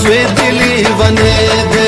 वे दिली वने दे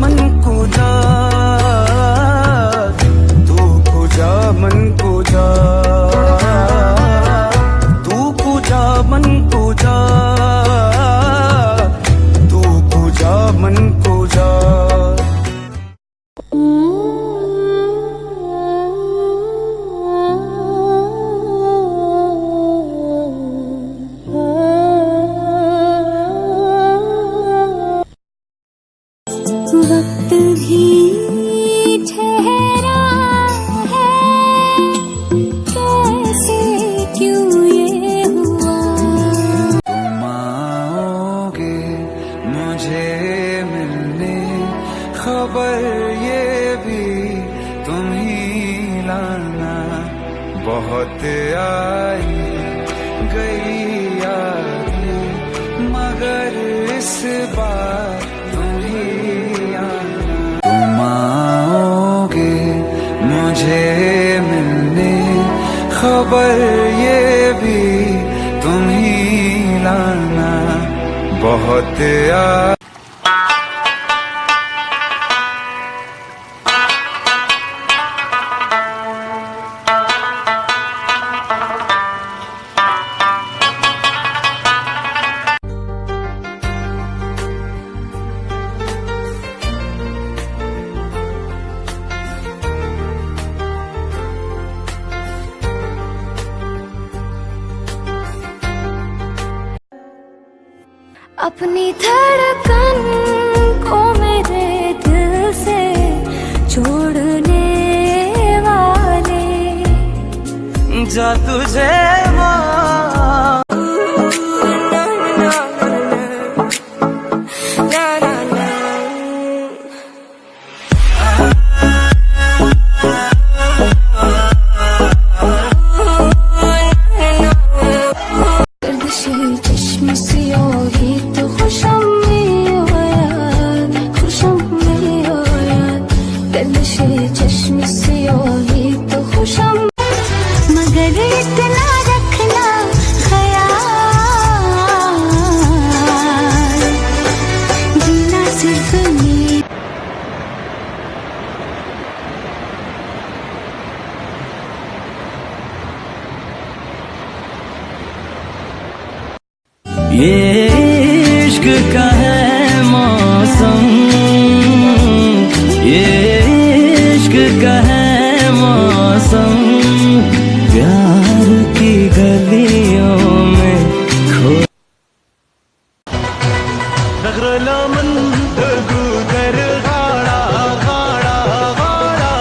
मन को जा तू खुजा मन को जा तू खुजा मन को जा तू खुजा मन को जा वक्त भी ठहरा है कैसे क्यों ये हुआ तुम आओगे मुझे मिलने खबर ये भी तुम ही लाना बहुत आई गई यादें मगर इस बार मुझे मिलने खबर ये भी तुम ही लाना बहुत अपनी धड़कन को मेरे दिल से छोड़ने वाले जा तुझे चश्म से ही तो खुशम में हो याद खुशम में हो याद गर्दिशे चश्म से ही तो खुशम मगर इतना रखना ख्याल जीना सिर्फ ये इश्क का है मौसम ये इश्क का है मौसम प्यार की गलियों में खो दगरलामन दगुदर गाड़ा गाड़ा गाड़ा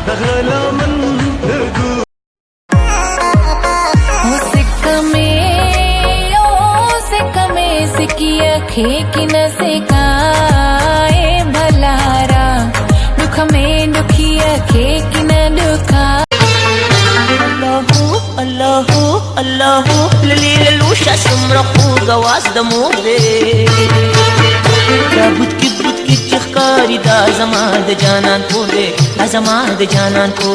दगरलामन दगु की न सिकाए भलारा दुख में दुखिया खे की न दुखा Allahu Allahu lili lusha sumraqu gawas damude ya but ki chikhkari da zaman de janan ko de zaman de janan ko